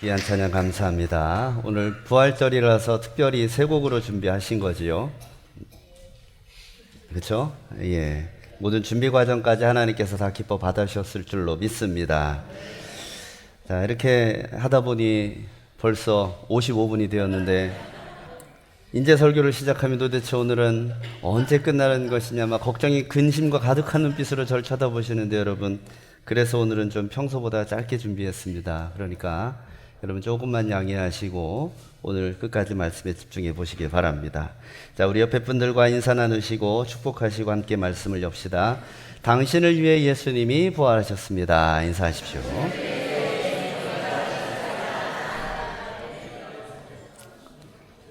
귀한 찬양 감사합니다. 오늘 부활절이라서 특별히 세 곡으로 준비하신 거지요. 그렇죠? 예. 모든 준비 과정까지 하나님께서 다 기뻐 받으셨을 줄로 믿습니다. 자, 이렇게 하다 보니 벌써 55분이 되었는데 이제 설교를 시작하면 도대체 오늘은 언제 끝나는 것이냐 막 걱정이 근심과 가득한 눈빛으로 절 쳐다보시는데 여러분, 그래서 오늘은 좀 평소보다 짧게 준비했습니다. 그러니까 여러분 조금만 양해하시고 오늘 끝까지 말씀에 집중해 보시기 바랍니다. 자, 우리 옆에 분들과 인사 나누시고 축복하시고 함께 말씀을 엽시다. 당신을 위해 예수님이 부활하셨습니다. 인사하십시오.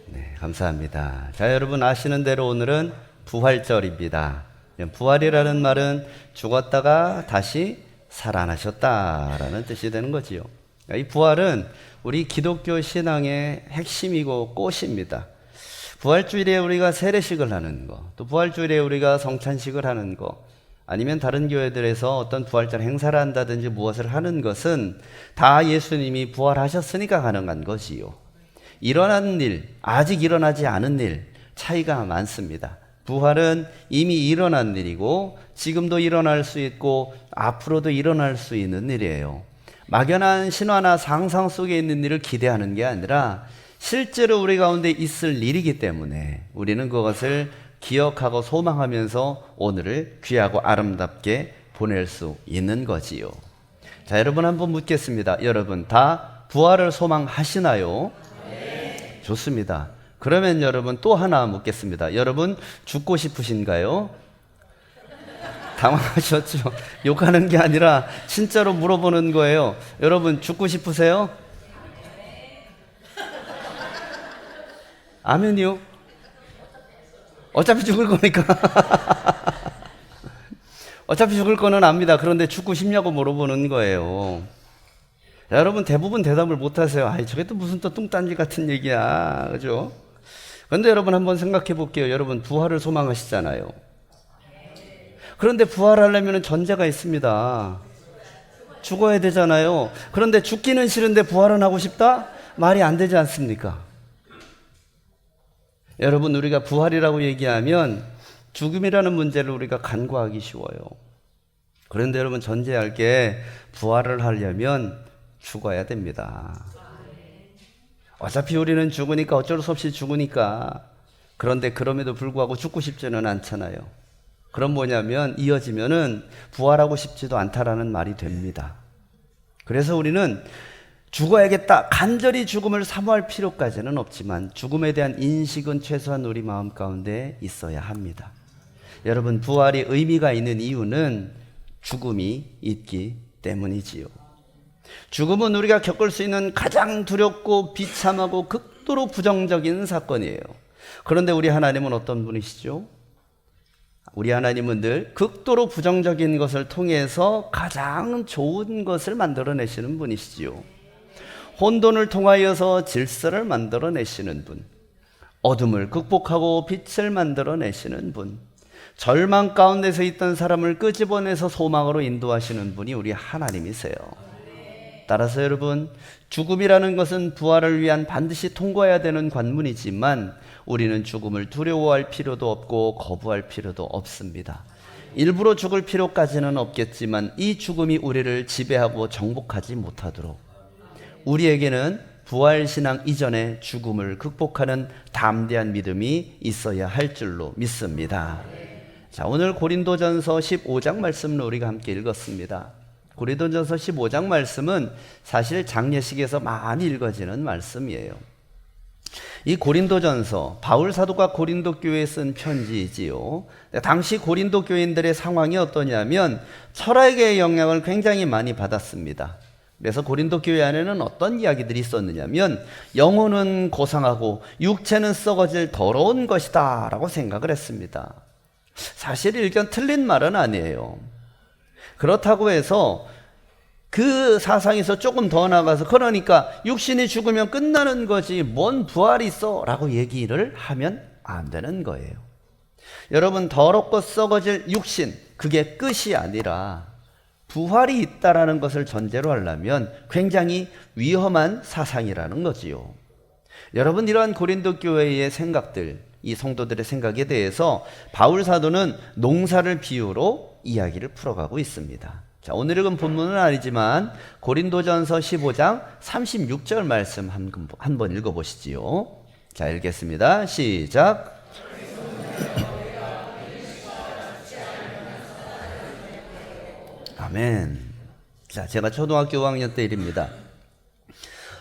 네, 감사합니다. 자, 여러분 아시는 대로 오늘은 부활절입니다. 부활이라는 말은 죽었다가 다시 살아나셨다라는 뜻이 되는 거지요. 이 부활은 우리 기독교 신앙의 핵심이고 꽃입니다. 부활주일에 우리가 세례식을 하는 거, 또 부활주일에 우리가 성찬식을 하는 거, 아니면 다른 교회들에서 어떤 부활절 행사를 한다든지 무엇을 하는 것은 다 예수님이 부활하셨으니까 가능한 것이요. 일어난 일, 아직 일어나지 않은 일, 차이가 많습니다. 부활은 이미 일어난 일이고 지금도 일어날 수 있고 앞으로도 일어날 수 있는 일이에요. 막연한 신화나 상상 속에 있는 일을 기대하는 게 아니라 실제로 우리 가운데 있을 일이기 때문에 우리는 그것을 기억하고 소망하면서 오늘을 귀하고 아름답게 보낼 수 있는 거지요. 자, 여러분 한번 묻겠습니다. 여러분 다 부활을 소망하시나요? 네. 좋습니다. 그러면 여러분 또 하나 묻겠습니다. 여러분 죽고 싶으신가요? 당황하셨죠? 욕하는 게 아니라 진짜로 물어보는 거예요. 여러분 죽고 싶으세요? 아멘이요? 어차피 죽을 거니까. 어차피 죽을 거는 압니다. 그런데 죽고 싶냐고 물어보는 거예요. 자, 여러분 대부분 대답을 못 하세요. 아이, 저게 또 무슨 또 뚱딴지 같은 얘기야. 그죠? 그런데 여러분 한번 생각해 볼게요. 여러분 부활을 소망하시잖아요. 그런데 부활하려면 전제가 있습니다. 죽어야 되잖아요. 그런데 죽기는 싫은데 부활은 하고 싶다? 말이 안 되지 않습니까? 여러분, 우리가 부활이라고 얘기하면 죽음이라는 문제를 우리가 간과하기 쉬워요. 그런데 여러분 전제할 게 부활을 하려면 죽어야 됩니다. 어차피 우리는 죽으니까 어쩔 수 없이 죽으니까. 그런데 그럼에도 불구하고 죽고 싶지는 않잖아요. 그럼 뭐냐면 이어지면은 부활하고 싶지도 않다라는 말이 됩니다. 그래서 우리는 죽어야겠다, 간절히 죽음을 사모할 필요까지는 없지만 죽음에 대한 인식은 최소한 우리 마음 가운데 있어야 합니다. 여러분, 부활이 의미가 있는 이유는 죽음이 있기 때문이지요. 죽음은 우리가 겪을 수 있는 가장 두렵고 비참하고 극도로 부정적인 사건이에요. 그런데 우리 하나님은 어떤 분이시죠? 우리 하나님은 늘 극도로 부정적인 것을 통해서 가장 좋은 것을 만들어내시는 분이시지요. 혼돈을 통하여서 질서를 만들어내시는 분, 어둠을 극복하고 빛을 만들어내시는 분, 절망 가운데서 있던 사람을 끄집어내서 소망으로 인도하시는 분이 우리 하나님이세요. 따라서 여러분, 죽음이라는 것은 부활을 위한 반드시 통과해야 되는 관문이지만 우리는 죽음을 두려워할 필요도 없고 거부할 필요도 없습니다. 일부러 죽을 필요까지는 없겠지만 이 죽음이 우리를 지배하고 정복하지 못하도록 우리에게는 부활신앙 이전에 죽음을 극복하는 담대한 믿음이 있어야 할 줄로 믿습니다. 자, 오늘 고린도전서 15장 말씀을 우리가 함께 읽었습니다. 고린도전서 15장 말씀은 사실 장례식에서 많이 읽어지는 말씀이에요. 이 고린도전서, 바울 사도가 고린도 교회에 쓴 편지이지요. 당시 고린도 교인들의 상황이 어떠냐면 철학의 영향을 굉장히 많이 받았습니다. 그래서 고린도 교회 안에는 어떤 이야기들이 있었느냐면 영혼은 고상하고 육체는 썩어질 더러운 것이다 라고 생각을 했습니다. 사실 일견 틀린 말은 아니에요. 그렇다고 해서 그 사상에서 조금 더 나가서 그러니까 육신이 죽으면 끝나는 거지 뭔 부활이 있어 라고 얘기를 하면 안 되는 거예요. 여러분, 더럽고 썩어질 육신, 그게 끝이 아니라 부활이 있다라는 것을 전제로 하려면 굉장히 위험한 사상이라는 거지요. 여러분, 이러한 고린도 교회의 생각들, 이 성도들의 생각에 대해서 바울 사도는 농사를 비유로 이야기를 풀어가고 있습니다. 자, 오늘 읽은 본문은 아니지만 고린도전서 15장 36절 말씀 한번 읽어보시지요. 자, 읽겠습니다. 시작. 아멘. 자, 제가 초등학교 5학년 때 일입니다.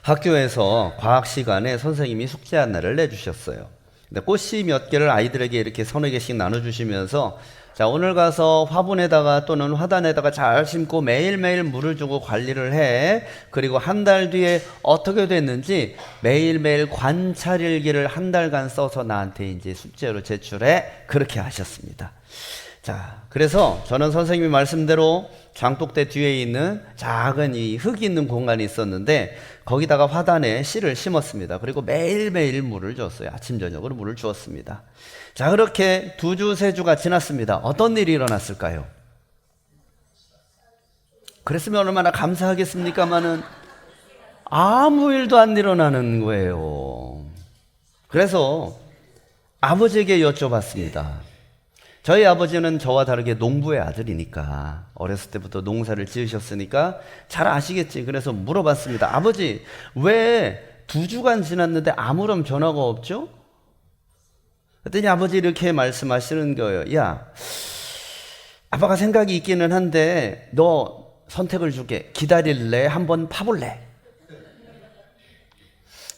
학교에서 과학 시간에 선생님이 숙제 하나를 내주셨어요. 근데 꽃씨 몇 개를 아이들에게 이렇게 서너 개씩 나눠주시면서, 자, 오늘 가서 화분에다가 또는 화단에다가 잘 심고 매일매일 물을 주고 관리를 해. 그리고 한 달 뒤에 어떻게 됐는지 매일매일 관찰 일기를 한 달간 써서 나한테 이제 숙제로 제출해. 그렇게 하셨습니다. 자, 그래서 저는 선생님의 말씀대로 장독대 뒤에 있는 작은 이 흙이 있는 공간이 있었는데 거기다가 화단에 씨를 심었습니다. 그리고 매일매일 물을 줬어요. 아침 저녁으로 물을 주었습니다. 자, 그렇게 2주, 3주가 지났습니다. 어떤 일이 일어났을까요? 그랬으면 얼마나 감사하겠습니까마는 아무 일도 안 일어나는 거예요. 그래서 아버지에게 여쭤봤습니다. 저희 아버지는 저와 다르게 농부의 아들이니까 어렸을 때부터 농사를 지으셨으니까 잘 아시겠지. 그래서 물어봤습니다. 아버지, 왜 2주간 지났는데 아무런 변화가 없죠? 그랬더니 아버지 이렇게 말씀하시는 거예요. 야, 아빠가 생각이 있기는 한데 너 선택을 줄게. 기다릴래? 한번 파볼래?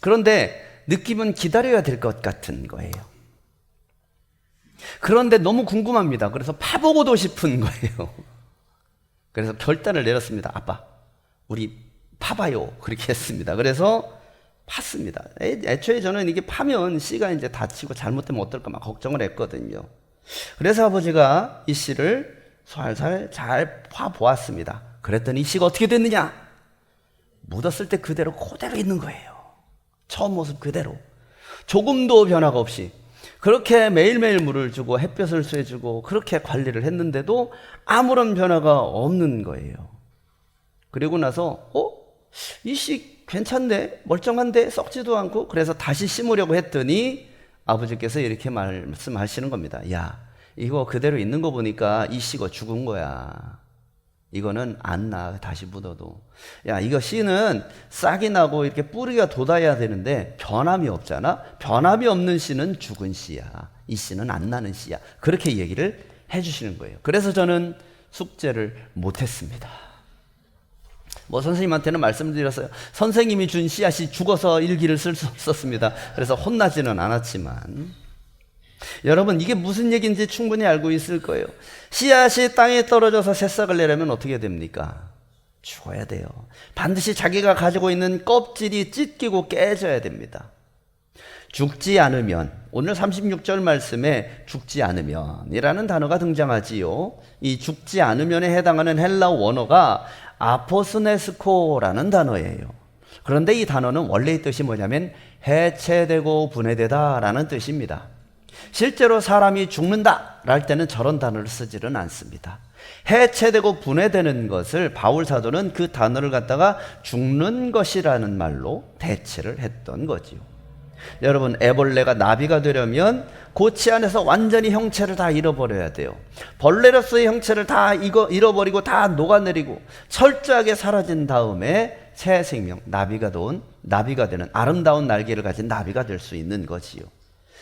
그런데 느낌은 기다려야 될 것 같은 거예요. 그런데 너무 궁금합니다. 그래서 파보고도 싶은 거예요. 그래서 결단을 내렸습니다. 아빠, 우리 파봐요. 그렇게 했습니다. 그래서 팠습니다. 애초에 저는 이게 파면 씨가 이제 다치고 잘못되면 어떨까 막 걱정을 했거든요. 그래서 아버지가 이 씨를 살살 잘 파보았습니다. 그랬더니 이 씨가 어떻게 됐느냐? 묻었을 때 그대로 있는 거예요. 처음 모습 그대로. 조금도 변화가 없이. 그렇게 매일매일 물을 주고 햇볕을 쐬주고 그렇게 관리를 했는데도 아무런 변화가 없는 거예요. 그리고 나서 이 씨 괜찮네, 멀쩡한데, 썩지도 않고. 그래서 다시 심으려고 했더니 아버지께서 이렇게 말씀하시는 겁니다. 야, 이거 그대로 있는 거 보니까 이 씨가 죽은 거야. 이거는 안 나, 다시 묻어도. 야, 이거 씨는 싹이 나고 이렇게 뿌리가 돋아야 되는데 변함이 없잖아. 변함이 없는 씨는 죽은 씨야. 이 씨는 안 나는 씨야. 그렇게 얘기를 해주시는 거예요. 그래서 저는 숙제를 못했습니다. 뭐 선생님한테는 말씀드렸어요. 선생님이 준 씨앗이 죽어서 일기를 쓸 수 없었습니다. 그래서 혼나지는 않았지만, 여러분, 이게 무슨 얘기인지 충분히 알고 있을 거예요. 씨앗이 땅에 떨어져서 새싹을 내려면 어떻게 됩니까? 죽어야 돼요. 반드시 자기가 가지고 있는 껍질이 찢기고 깨져야 됩니다. 죽지 않으면, 오늘 36절 말씀에 죽지 않으면이라는 단어가 등장하지요. 이 죽지 않으면에 해당하는 헬라어 원어가 아포스네스코라는 단어예요. 그런데 이 단어는 원래의 뜻이 뭐냐면 해체되고 분해되다 라는 뜻입니다. 실제로 사람이 죽는다 랄 때는 저런 단어를 쓰지는 않습니다. 해체되고 분해되는 것을 바울 사도는 그 단어를 갖다가 죽는 것이라는 말로 대체를 했던 거지요. 여러분, 애벌레가 나비가 되려면 고치 안에서 완전히 형체를 다 잃어버려야 돼요. 벌레로서의 형체를 다 잃어버리고 다 녹아내리고 철저하게 사라진 다음에 새 생명, 나비가 되는 아름다운 날개를 가진 나비가 될 수 있는 거지요.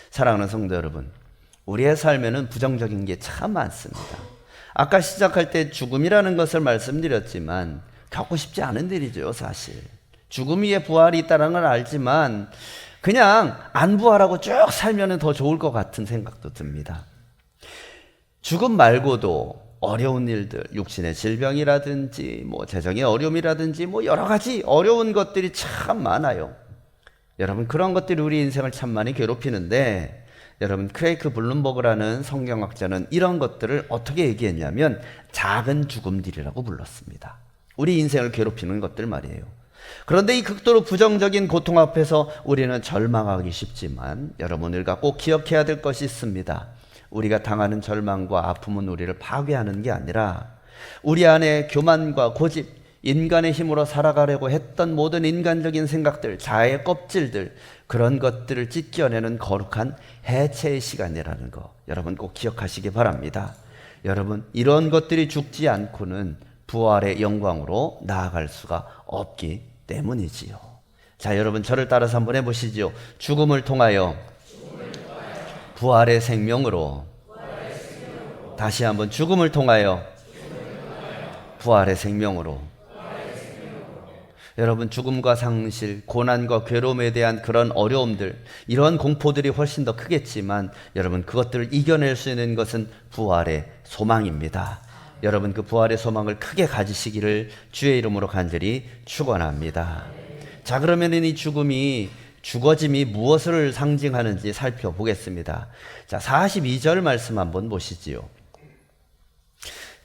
사랑하는 성도 여러분, 우리의 삶에는 부정적인 게 참 많습니다. 아까 시작할 때 죽음이라는 것을 말씀드렸지만 겪고 싶지 않은 일이죠, 사실. 죽음 위에 부활이 있다는 걸 알지만 그냥 안 부활하고 쭉 살면 더 좋을 것 같은 생각도 듭니다. 죽음 말고도 어려운 일들, 육신의 질병이라든지 뭐 재정의 어려움이라든지 뭐 여러 가지 어려운 것들이 참 많아요. 여러분, 그런 것들이 우리 인생을 참 많이 괴롭히는데, 여러분, 크레이크 블룸버그라는 성경학자는 이런 것들을 어떻게 얘기했냐면 작은 죽음들이라고 불렀습니다. 우리 인생을 괴롭히는 것들 말이에요. 그런데 이 극도로 부정적인 고통 앞에서 우리는 절망하기 쉽지만, 여러분, 우리가 꼭 기억해야 될 것이 있습니다. 우리가 당하는 절망과 아픔은 우리를 파괴하는 게 아니라 우리 안에 교만과 고집, 인간의 힘으로 살아가려고 했던 모든 인간적인 생각들, 자아의 껍질들, 그런 것들을 찢겨내는 거룩한 해체의 시간이라는 거 여러분 꼭 기억하시기 바랍니다. 여러분, 이런 것들이 죽지 않고는 부활의 영광으로 나아갈 수가 없기 때문이지요. 자, 여러분 저를 따라서 한번 해보시죠. 죽음을 통하여 부활의 생명으로. 다시 한번 죽음을 통하여 부활의 생명으로. 여러분, 죽음과 상실, 고난과 괴로움에 대한 그런 어려움들, 이런 공포들이 훨씬 더 크겠지만 여러분, 그것들을 이겨낼 수 있는 것은 부활의 소망입니다. 여러분, 그 부활의 소망을 크게 가지시기를 주의 이름으로 간절히 축원합니다. 자, 그러면 이 죽어짐이 무엇을 상징하는지 살펴보겠습니다. 자, 42절 말씀 한번 보시지요.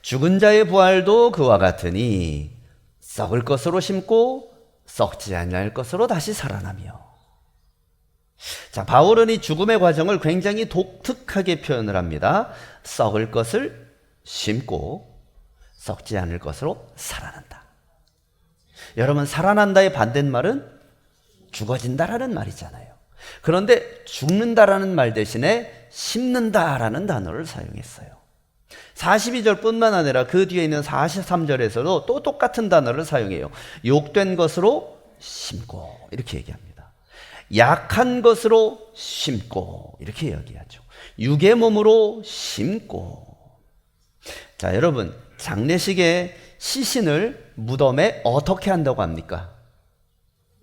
죽은 자의 부활도 그와 같으니 썩을 것으로 심고 썩지 아니할 것으로 다시 살아나며. 자, 바울은 이 죽음의 과정을 굉장히 독특하게 표현을 합니다. 썩을 것을 심고 썩지 않을 것으로 살아난다. 여러분, 살아난다의 반대말은 죽어진다라는 말이잖아요. 그런데 죽는다라는 말 대신에 심는다라는 단어를 사용했어요. 42절 뿐만 아니라 그 뒤에 있는 43절에서도 또 똑같은 단어를 사용해요. 욕된 것으로 심고 이렇게 얘기합니다. 약한 것으로 심고 이렇게 얘기하죠. 육의 몸으로 심고. 자, 여러분, 장례식에 시신을 무덤에 어떻게 한다고 합니까?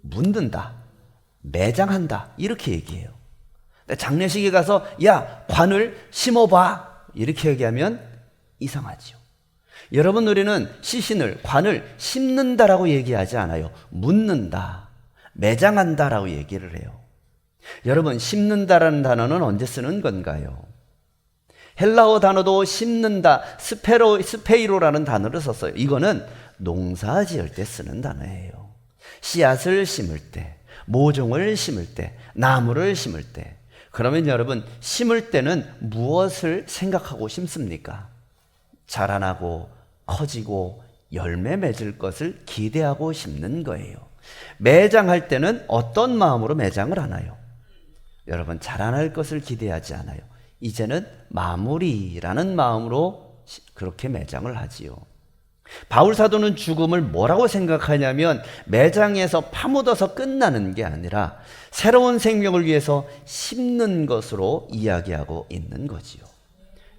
묻는다, 매장한다 이렇게 얘기해요. 장례식에 가서 야, 관을 심어봐 이렇게 얘기하면 이상하지요. 여러분, 우리는 시신을, 관을 심는다라고 얘기하지 않아요. 묻는다, 매장한다라고 얘기를 해요. 여러분, 심는다라는 단어는 언제 쓰는 건가요? 헬라어 단어도 심는다, 스페이로라는 단어를 썼어요. 이거는 농사 지을 때 쓰는 단어예요. 씨앗을 심을 때, 모종을 심을 때, 나무를 심을 때. 그러면 여러분, 심을 때는 무엇을 생각하고 심습니까? 자라나고 커지고 열매 맺을 것을 기대하고 심는 거예요. 매장할 때는 어떤 마음으로 매장을 하나요? 여러분, 자라날 것을 기대하지 않아요. 이제는 마무리라는 마음으로 그렇게 매장을 하지요. 바울 사도는 죽음을 뭐라고 생각하냐면 매장에서 파묻어서 끝나는 게 아니라 새로운 생명을 위해서 심는 것으로 이야기하고 있는 거지요.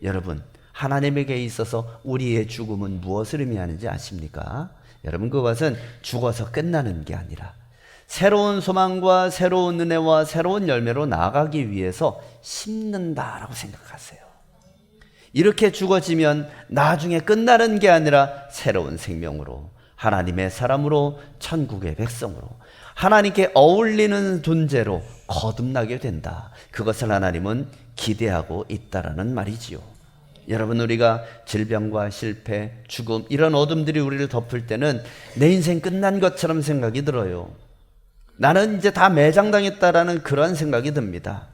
여러분, 하나님에게 있어서 우리의 죽음은 무엇을 의미하는지 아십니까? 여러분, 그것은 죽어서 끝나는 게 아니라 새로운 소망과 새로운 은혜와 새로운 열매로 나아가기 위해서 심는다라고 생각하세요. 이렇게 죽어지면 나중에 끝나는 게 아니라 새로운 생명으로, 하나님의 사람으로, 천국의 백성으로, 하나님께 어울리는 존재로 거듭나게 된다. 그것을 하나님은 기대하고 있다라는 말이지요. 여러분, 우리가 질병과 실패, 죽음 이런 어둠들이 우리를 덮을 때는 내 인생 끝난 것처럼 생각이 들어요. 나는 이제 다 매장당했다라는 그런 생각이 듭니다.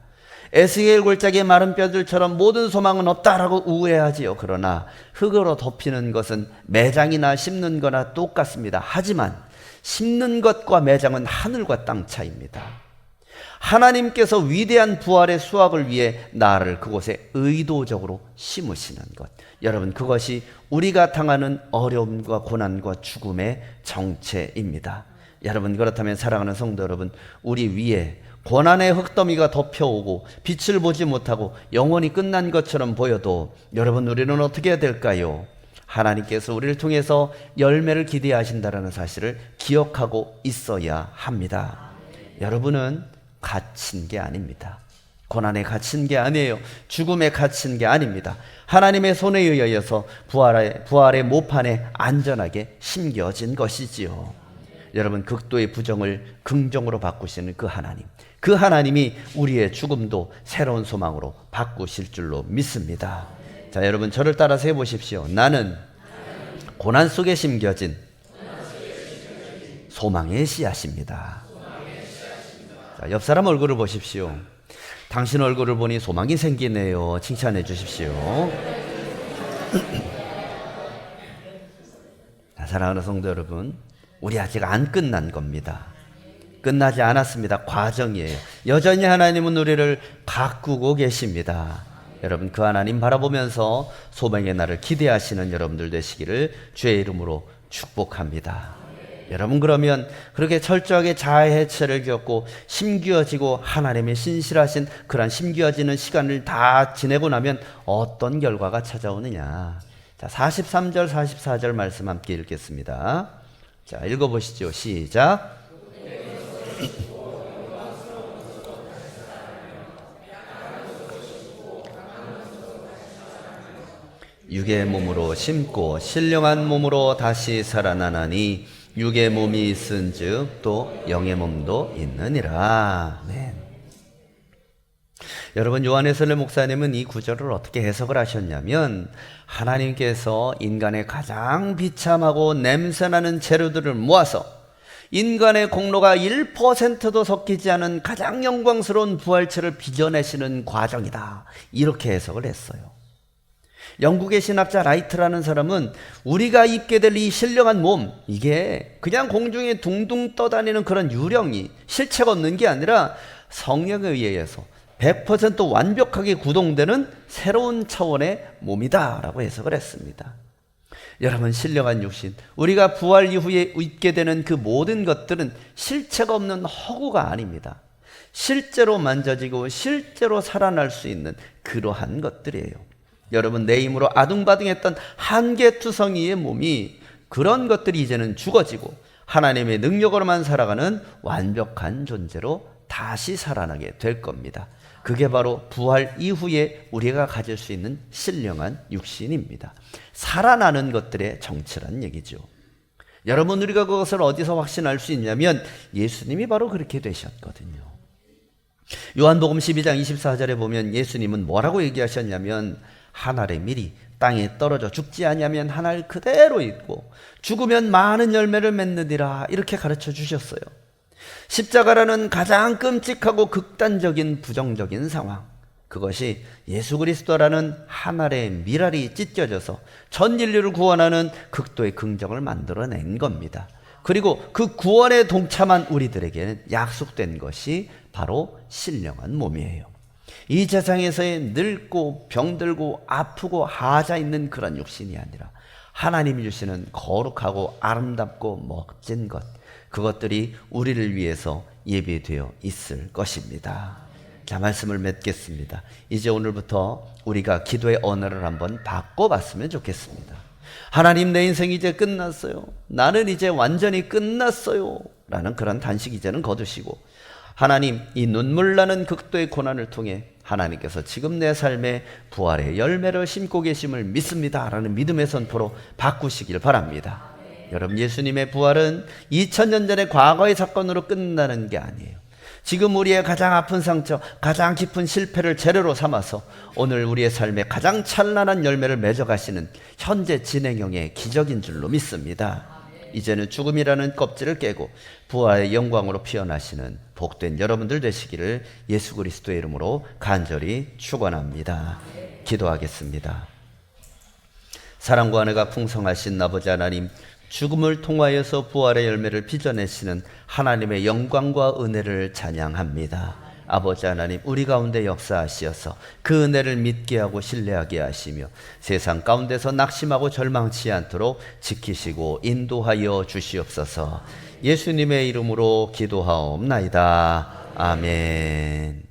에스겔 골짜기의 마른 뼈들처럼 모든 소망은 없다라고 우회하지요. 그러나 흙으로 덮이는 것은 매장이나 심는 거나 똑같습니다. 하지만 심는 것과 매장은 하늘과 땅 차이입니다. 하나님께서 위대한 부활의 수확을 위해 나를 그곳에 의도적으로 심으시는 것, 여러분, 그것이 우리가 당하는 어려움과 고난과 죽음의 정체입니다. 여러분, 그렇다면 사랑하는 성도 여러분, 우리 위에 고난의 흙더미가 덮여오고 빛을 보지 못하고 영원히 끝난 것처럼 보여도 여러분, 우리는 어떻게 해야 될까요? 하나님께서 우리를 통해서 열매를 기대하신다는 사실을 기억하고 있어야 합니다. 여러분은 갇힌 게 아닙니다. 고난에 갇힌 게 아니에요. 죽음에 갇힌 게 아닙니다. 하나님의 손에 의하여서 부활의 모판에 안전하게 심겨진 것이지요. 여러분, 극도의 부정을 긍정으로 바꾸시는 그 하나님, 그 하나님이 우리의 죽음도 새로운 소망으로 바꾸실 줄로 믿습니다. 자, 여러분, 저를 따라서 해보십시오. 나는 고난 속에 심겨진 소망의 씨앗입니다. 자, 옆 사람 얼굴을 보십시오. 당신 얼굴을 보니 소망이 생기네요. 칭찬해 주십시오. 사랑하는 성도 여러분, 우리 아직 안 끝난 겁니다. 끝나지 않았습니다. 과정이에요. 여전히 하나님은 우리를 가꾸고 계십니다. 여러분, 그 하나님 바라보면서 소망의 날을 기대하시는 여러분들 되시기를 주의 이름으로 축복합니다. 여러분, 그러면 그렇게 철저하게 자아 해체를 겪고 심기어지고 하나님의 신실하신 그런 심기어지는 시간을 다 지내고 나면 어떤 결과가 찾아오느냐. 자, 43절 44절 말씀 함께 읽겠습니다. 자, 읽어보시죠. 시작. 육의 몸으로 심고 신령한 몸으로 다시 살아나나니 육의 몸이 있은즉 또 영의 몸도 있느니라. 아멘. 여러분, 요한회설의 목사님은 이 구절을 어떻게 해석을 하셨냐면, 하나님께서 인간의 가장 비참하고 냄새나는 재료들을 모아서 인간의 공로가 1%도 섞이지 않은 가장 영광스러운 부활체를 빚어내시는 과정이다, 이렇게 해석을 했어요. 영국의 신학자 라이트라는 사람은 우리가 입게 될 이 신령한 몸, 이게 그냥 공중에 둥둥 떠다니는 그런 유령이 실체가 없는 게 아니라 성령에 의해서 100% 완벽하게 구동되는 새로운 차원의 몸이다 라고 해석을 했습니다. 여러분, 신령한 육신, 우리가 부활 이후에 입게 되는 그 모든 것들은 실체가 없는 허구가 아닙니다. 실제로 만져지고 실제로 살아날 수 있는 그러한 것들이에요. 여러분, 내 힘으로 아둥바둥했던 한계투성이의 몸이, 그런 것들이 이제는 죽어지고 하나님의 능력으로만 살아가는 완벽한 존재로 다시 살아나게 될 겁니다. 그게 바로 부활 이후에 우리가 가질 수 있는 신령한 육신입니다. 살아나는 것들의 정체란 얘기죠. 여러분, 우리가 그것을 어디서 확신할 수 있냐면 예수님이 바로 그렇게 되셨거든요. 요한복음 12장 24절에 보면 예수님은 뭐라고 얘기하셨냐면, 한 알의 밀이 땅에 떨어져 죽지 아니하면 한 알 그대로 있고 죽으면 많은 열매를 맺느니라, 이렇게 가르쳐 주셨어요. 십자가라는 가장 끔찍하고 극단적인 부정적인 상황, 그것이 예수 그리스도라는 한 알의 밀알이 찢겨져서 전 인류를 구원하는 극도의 긍정을 만들어낸 겁니다. 그리고 그 구원에 동참한 우리들에게는 약속된 것이 바로 신령한 몸이에요. 이 세상에서의 늙고 병들고 아프고 하자 있는 그런 육신이 아니라 하나님이 주시는 거룩하고 아름답고 멋진 것, 그것들이 우리를 위해서 예비되어 있을 것입니다. 자, 말씀을 맺겠습니다. 이제 오늘부터 우리가 기도의 언어를 한번 바꿔봤으면 좋겠습니다. 하나님, 내 인생 이제 끝났어요. 나는 이제 완전히 끝났어요 라는 그런 단식 이제는 거두시고, 하나님, 이 눈물 나는 극도의 고난을 통해 하나님께서 지금 내 삶에 부활의 열매를 심고 계심을 믿습니다 라는 믿음의 선포로 바꾸시길 바랍니다. 여러분, 예수님의 부활은 2000년 전의 과거의 사건으로 끝나는 게 아니에요. 지금 우리의 가장 아픈 상처, 가장 깊은 실패를 재료로 삼아서 오늘 우리의 삶에 가장 찬란한 열매를 맺어가시는 현재 진행형의 기적인 줄로 믿습니다. 이제는 죽음이라는 껍질을 깨고 부활의 영광으로 피어나시는 복된 여러분들 되시기를 예수 그리스도의 이름으로 간절히 축원합니다. 기도하겠습니다. 사랑과 은혜가 풍성하신 아버지 하나님, 죽음을 통하여서 부활의 열매를 빚어내시는 하나님의 영광과 은혜를 찬양합니다. 아버지 하나님, 우리 가운데 역사하시어서 그 은혜를 믿게 하고 신뢰하게 하시며 세상 가운데서 낙심하고 절망치 않도록 지키시고 인도하여 주시옵소서. 예수님의 이름으로 기도하옵나이다. 아멘.